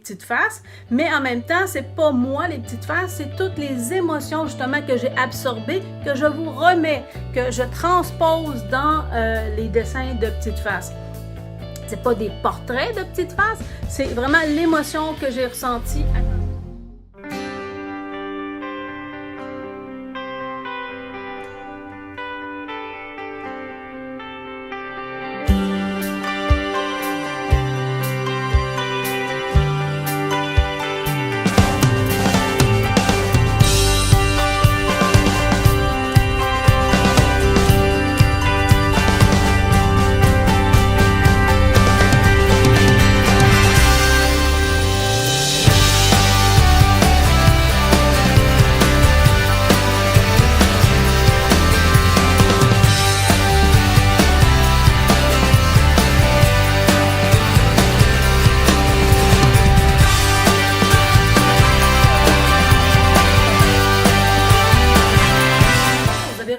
petites faces, mais en même temps, c'est pas moi les petites faces, c'est toutes les émotions justement que j'ai absorbées, que je vous remets, que je transpose dans les dessins de petites faces. C'est pas des portraits de petites faces, c'est vraiment l'émotion que j'ai ressentie.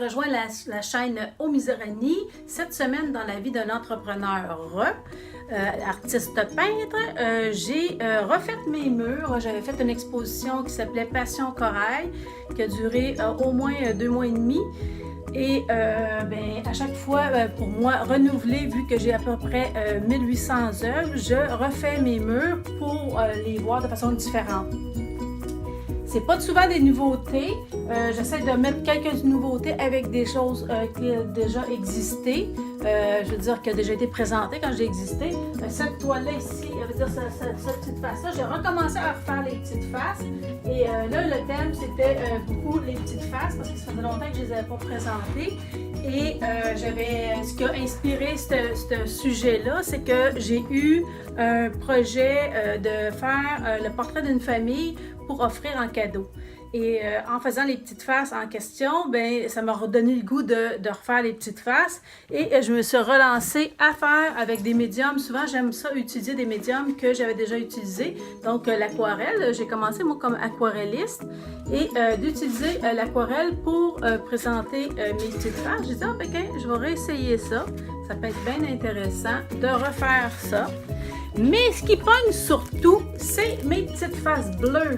Rejoint la chaîne Omizorani cette semaine dans la vie d'un entrepreneur artiste peintre. J'ai refait mes murs. J'avais fait une exposition qui s'appelait Passion Corail qui a duré au moins 2 mois et demi. Et à chaque fois, pour moi, renouveler, vu que j'ai à peu près 1800 œuvres, je refais mes murs pour les voir de façon différente. C'est pas souvent des nouveautés. J'essaie de mettre quelques nouveautés avec des choses qui ont déjà existé. Je veux dire, qui a déjà été présentée quand j'ai existé. Cette toile-là ici, cette petite face-là, j'ai recommencé à refaire les petites faces. Et là, le thème, c'était beaucoup les petites faces parce que ça faisait longtemps que je ne les avais pas présentées. Et ce qui a inspiré ce sujet-là, c'est que j'ai eu un projet de faire le portrait d'une famille pour offrir en cadeau. Et en faisant les petites faces en question, ça m'a redonné le goût de refaire les petites faces. Et je me suis relancée à faire avec des médiums. Souvent, j'aime ça utiliser des médiums que j'avais déjà utilisés. Donc, l'aquarelle, j'ai commencé moi comme aquarelliste. Et d'utiliser l'aquarelle pour présenter mes petites faces. J'ai dit, je vais réessayer ça. Ça peut être bien intéressant de refaire ça. Mais ce qui pogne surtout, c'est mes petites faces bleues.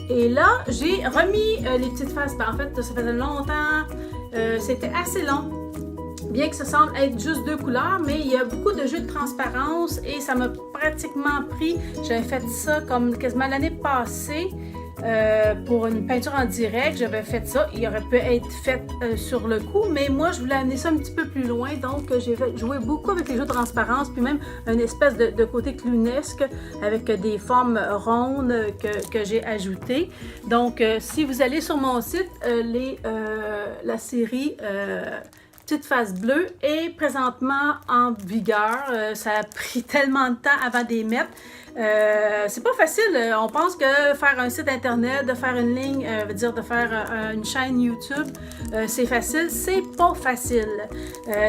Et là, j'ai remis les petites faces. En fait, ça faisait longtemps. C'était assez long. Bien que ça semble être juste 2 couleurs, mais il y a beaucoup de jeux de transparence et ça m'a pratiquement pris. J'avais fait ça comme quasiment l'année passée. Pour une peinture en direct, j'avais fait ça. Il aurait pu être fait sur le coup, mais moi, je voulais amener ça un petit peu plus loin. Donc, j'ai joué beaucoup avec les jeux de transparence, puis même une espèce de côté clownesque avec des formes rondes que j'ai ajoutées. Donc, si vous allez sur mon site, la série Petite face bleue est présentement en vigueur. Ça a pris tellement de temps avant d'y mettre. C'est pas facile. On pense que faire un site internet, de faire une ligne, veut dire de faire une chaîne YouTube, c'est facile. C'est pas facile.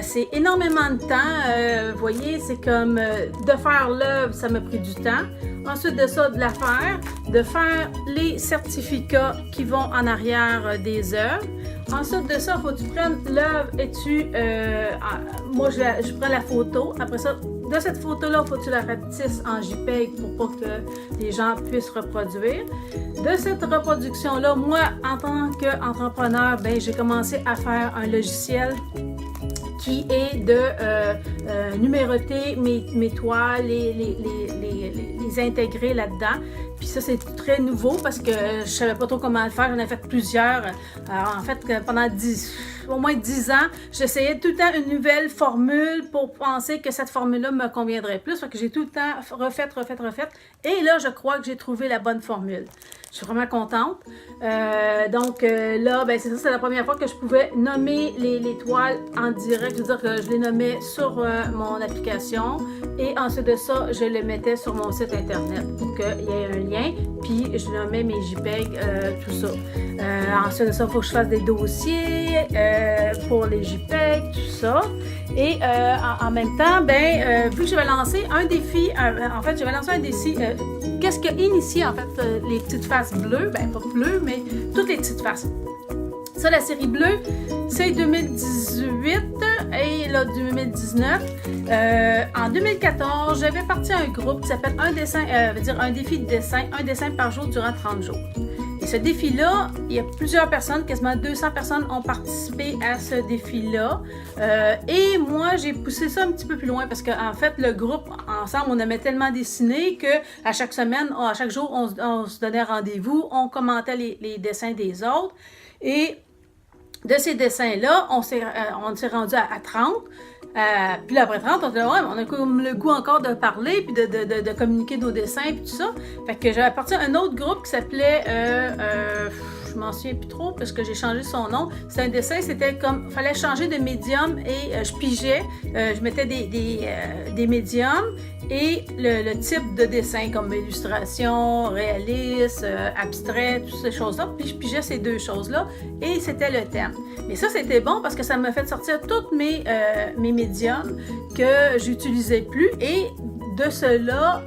C'est énormément de temps. Vous voyez, c'est comme de faire l'œuvre, ça m'a pris du temps. Ensuite de ça, de faire les certificats qui vont en arrière des œuvres. Ensuite de ça, il faut que tu prennes l'œuvre et moi, je prends la photo. Après ça, de cette photo-là, il faut que tu la rapetisses en JPEG pour pas que les gens puissent reproduire. De cette reproduction-là, moi, en tant qu'entrepreneur, j'ai commencé à faire un logiciel qui est de numéroter mes toiles, les intégrer là-dedans. Puis ça, c'est très nouveau parce que je savais pas trop comment le faire. J'en ai fait plusieurs. Alors, en fait, pendant au moins 10 ans, j'essayais tout le temps une nouvelle formule pour penser que cette formule-là me conviendrait plus. Fait que j'ai tout le temps refait. Et là, je crois que j'ai trouvé la bonne formule. Je suis vraiment contente. Donc là, c'est ça, c'est la première fois que je pouvais nommer les toiles en direct. Je veux dire que je les nommais sur mon application et ensuite de ça, je les mettais sur mon site internet pour qu'il y ait un lien. Puis je nommais mes JPEG, tout ça. Ensuite de ça, il faut que je fasse des dossiers pour les JPEG, tout ça. Et en même temps, vu que j'avais lancé un défi, j'avais lancé un défi. Qu'est-ce qui a initié, en fait, les petites faces bleues? Pas bleues, mais toutes les petites faces. Ça, la série bleue, c'est 2018. et là, 2019, en 2014, j'avais parti un groupe qui s'appelle un défi de dessin, un dessin par jour durant 30 jours. Et ce défi-là, il y a plusieurs personnes, quasiment 200 personnes ont participé à ce défi-là. Et moi, j'ai poussé ça un petit peu plus loin parce qu'en fait, le groupe, ensemble, on aimait tellement dessiner qu'à chaque semaine, à chaque jour, on se donnait rendez-vous, on commentait les dessins des autres. Et de ces dessins-là, on s'est rendu à 30. Puis après 30, on a comme le goût encore de parler, puis de communiquer nos dessins, puis tout ça. Fait que j'avais parti à un autre groupe qui s'appelait, je m'en souviens plus trop parce que j'ai changé son nom. C'était un dessin, c'était comme, fallait changer de médium et je pigeais, je mettais des médiums et le type de dessin comme illustration, réaliste, abstrait, toutes ces choses-là. Puis je pigeais ces deux choses-là et c'était le thème. Mais ça, c'était bon parce que ça m'a fait sortir tous mes médiums que j'utilisais plus et de cela,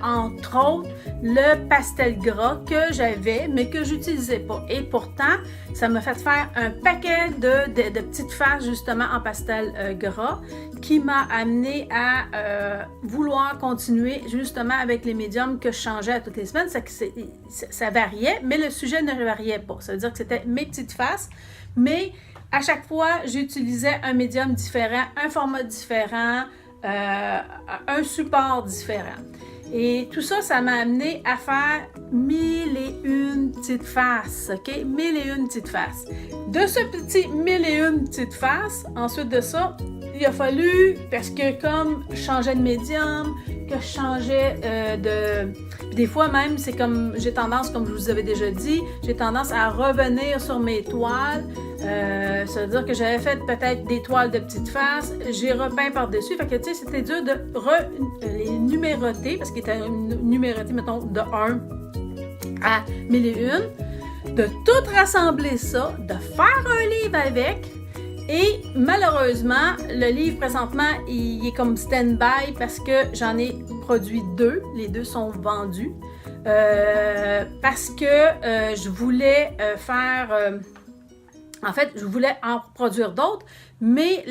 entre autres, le pastel gras que j'avais, mais que j'utilisais pas. Et pourtant, ça m'a fait faire un paquet de petites faces, justement, en pastel gras, qui m'a amené à vouloir continuer, justement, avec les médiums que je changeais à toutes les semaines. Ça variait, mais le sujet ne variait pas. Ça veut dire que c'était mes petites faces, mais à chaque fois, j'utilisais un médium différent, un format différent, un support différent. Et tout ça, ça m'a amené à faire 1001 petites faces, OK? 1001 petites faces. De ce petit 1001 petites faces, ensuite de ça, il a fallu, parce que comme je changeais de médium, que je changeais des fois même, c'est comme, j'ai tendance, comme je vous avais déjà dit, j'ai tendance à revenir sur mes toiles. Ça veut dire que j'avais fait peut-être des toiles de petites faces, j'ai repeint par-dessus. Fait que, tu sais, c'était dur de les numéroter, parce qu'ils étaient numérotés, mettons, de 1 à 1001, de tout rassembler ça, de faire un livre avec. Et malheureusement, le livre présentement, il est comme stand-by parce que j'en ai produit 2. Les 2 sont vendus. Parce que je voulais en fait, je voulais en produire d'autres, mais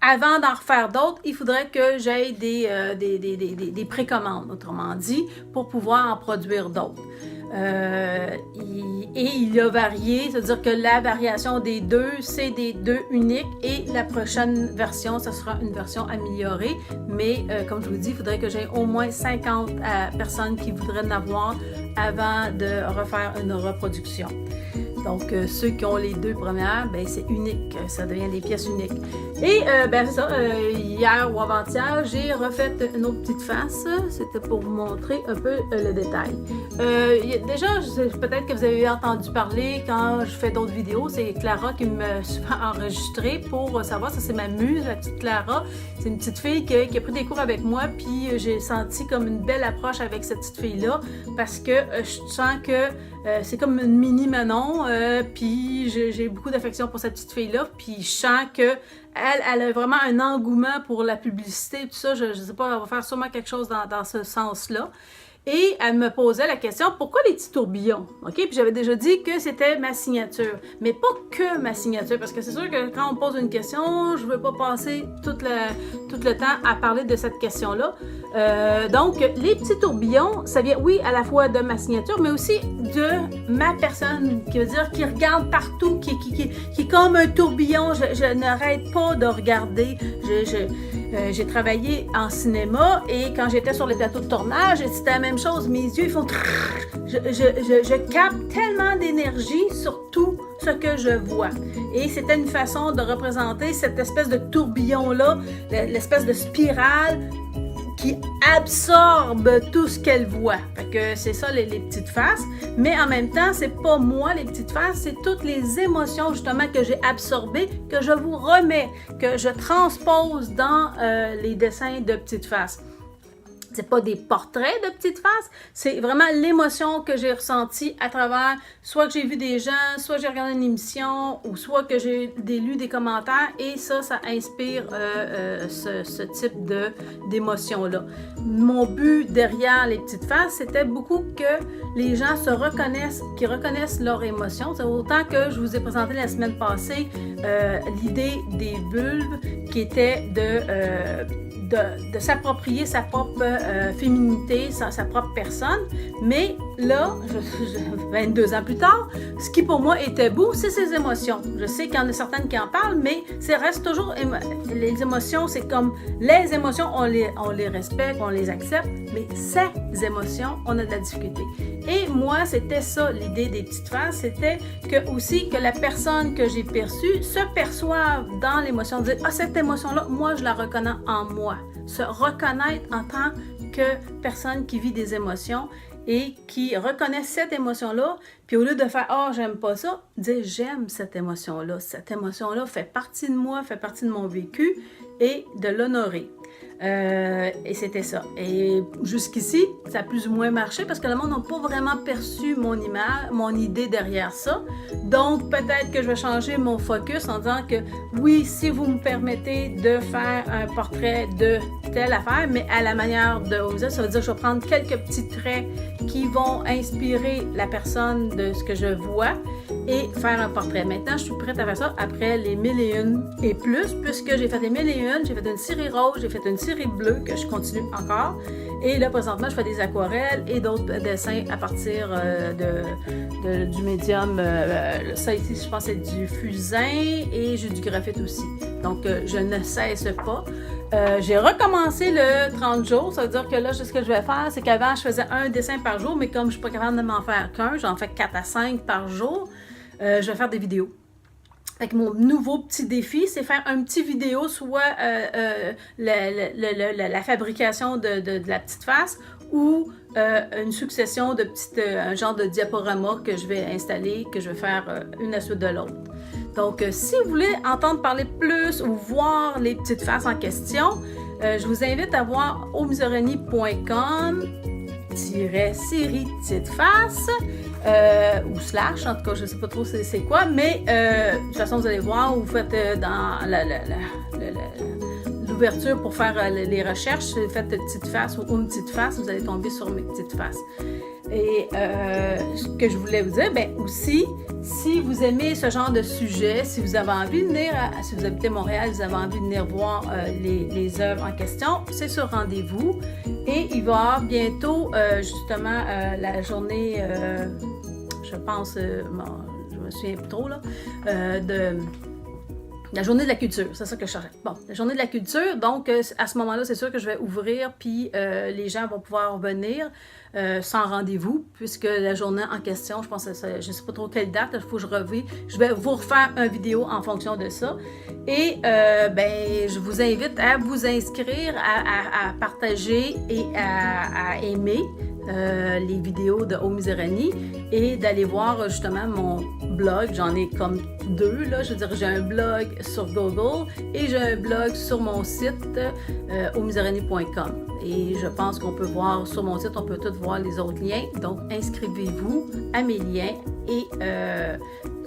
avant d'en refaire d'autres, il faudrait que j'aie des précommandes, autrement dit, pour pouvoir en produire d'autres. Et il a varié, c'est-à-dire que la variation des 2, c'est des 2 uniques et la prochaine version, ce sera une version améliorée. Mais comme je vous dis, il faudrait que j'aie au moins 50 personnes qui voudraient en avoir avant de refaire une reproduction. Donc, ceux qui ont les 2 premières, ben c'est unique, ça devient des pièces uniques. Et ben c'est ça, hier ou avant-hier, j'ai refait une autre petite face. C'était pour vous montrer un peu le détail. Déjà, peut-être que vous avez entendu parler quand je fais d'autres vidéos, c'est Clara qui me souvent enregistré pour savoir, ça c'est ma muse, la petite Clara. C'est une petite fille qui a pris des cours avec moi, puis j'ai senti comme une belle approche avec cette petite fille-là, parce que je sens que c'est comme une mini Manon, puis j'ai beaucoup d'affection pour cette petite fille-là, puis je sens que elle a vraiment un engouement pour la publicité, tout ça, je sais pas, elle va faire sûrement quelque chose dans ce sens-là. Et elle me posait la question, pourquoi les petits tourbillons? OK? Puis j'avais déjà dit que c'était ma signature. Mais pas que ma signature, parce que c'est sûr que quand on pose une question, je ne veux pas passer tout le temps à parler de cette question-là. Donc, les petits tourbillons, ça vient, oui, à la fois de ma signature, mais aussi de ma personne, qui veut dire qui regarde partout, qui est comme un tourbillon. Je n'arrête pas de regarder. J'ai travaillé en cinéma et quand j'étais sur les plateaux de tournage, c'était la même chose. Mes yeux, ils font... Je capte tellement d'énergie sur tout ce que je vois. Et c'était une façon de représenter cette espèce de tourbillon-là, l'espèce de spirale qui absorbe tout ce qu'elle voit. Fait que c'est ça les petites faces. Mais en même temps, c'est pas moi les petites faces, c'est toutes les émotions justement que j'ai absorbées, que je vous remets, que je transpose dans les dessins de petites faces. C'est pas des portraits de petites faces, c'est vraiment l'émotion que j'ai ressentie à travers, soit que j'ai vu des gens, soit j'ai regardé une émission, ou soit que j'ai lu des commentaires, et ça inspire ce type d'émotion-là. Mon but derrière les petites faces, c'était beaucoup que les gens se reconnaissent, qu'ils reconnaissent leurs émotions. C'est autant que je vous ai présenté la semaine passée l'idée des vulves qui était de s'approprier sa propre féminité, sa propre personne. Mais là, 22 ans plus tard, ce qui pour moi était beau, c'est ses émotions. Je sais qu'il y en a certaines qui en parlent, mais ça reste toujours... Les émotions, c'est comme... Les émotions, on les respecte, on les accepte, mais ces émotions, on a de la difficulté. Et moi, c'était ça, l'idée des petites faces, c'était aussi que la personne que j'ai perçue se perçoive dans l'émotion, dire « Ah, cette émotion-là, moi, je la reconnais en moi. » Se reconnaître en tant que personne qui vit des émotions et qui reconnaît cette émotion-là, puis au lieu de faire « Ah, j'aime pas ça », dire « J'aime cette émotion-là. Cette émotion-là fait partie de moi, fait partie de mon vécu » et de l'honorer. Et c'était ça. Et jusqu'ici, ça a plus ou moins marché parce que le monde n'a pas vraiment perçu mon image, mon idée derrière ça. Donc, peut-être que je vais changer mon focus en disant que oui, si vous me permettez de faire un portrait de telle affaire, mais à la manière de Osa, ça veut dire que je vais prendre quelques petits traits qui vont inspirer la personne de ce que je vois et faire un portrait. Maintenant, je suis prête à faire ça après les 1001 et plus, puisque j'ai fait les 1001, j'ai fait une série rose, j'ai fait une série bleue que je continue encore. Et là, présentement, je fais des aquarelles et d'autres dessins à partir du médium. Ça ici, je pense, c'est du fusain et j'ai du graphite aussi. Donc, je ne cesse pas. J'ai recommencé le 30 jours. Ça veut dire que là, ce que je vais faire, c'est qu'avant, je faisais un dessin par jour, mais comme je ne suis pas capable de m'en faire qu'un, j'en fais 4 à 5 par jour, je vais faire des vidéos. Fait mon nouveau petit défi, c'est faire un petit vidéo, soit la fabrication de la petite face ou une succession de un genre de diaporama que je vais installer, que je vais faire une à suite de l'autre. Donc, si vous voulez entendre parler plus ou voir les petites faces en question, je vous invite à voir omisereni.com série petite face ou slash, en tout cas je ne sais pas trop c'est quoi, mais de toute façon vous allez voir, vous faites dans l'ouverture pour faire les recherches, vous faites petite face ou une petite face, vous allez tomber sur mes petites faces. Et ce que je voulais vous dire, ben aussi, si vous aimez ce genre de sujet, si vous avez envie de venir, si vous habitez Montréal, vous avez envie de venir voir les œuvres en question, c'est sur rendez-vous. Et il va y avoir bientôt, justement, la journée, je pense, je me souviens plus trop, là, la journée de la culture, c'est ça que je cherchais. Bon, la journée de la culture, donc à ce moment-là, c'est sûr que je vais ouvrir, puis les gens vont pouvoir venir sans rendez-vous, puisque la journée en question, je pense que je ne sais pas trop quelle date, il faut que je revienne. Je vais vous refaire une vidéo en fonction de ça. Et je vous invite à vous inscrire, à partager et à aimer les vidéos de Omisereni et d'aller voir justement mon blog. J'en ai comme 2, là. Je veux dire, j'ai un blog sur Google et j'ai un blog sur mon site omisereni.com. Et je pense qu'on peut voir sur mon site, on peut tous voir les autres liens. Donc, inscrivez-vous à mes liens. Et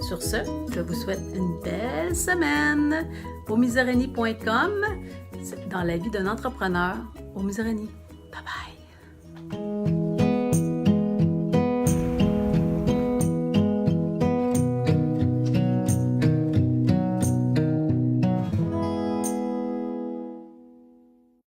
sur ce, je vous souhaite une belle semaine. Omisereni.com, dans la vie d'un entrepreneur. Omisereni. Bye bye.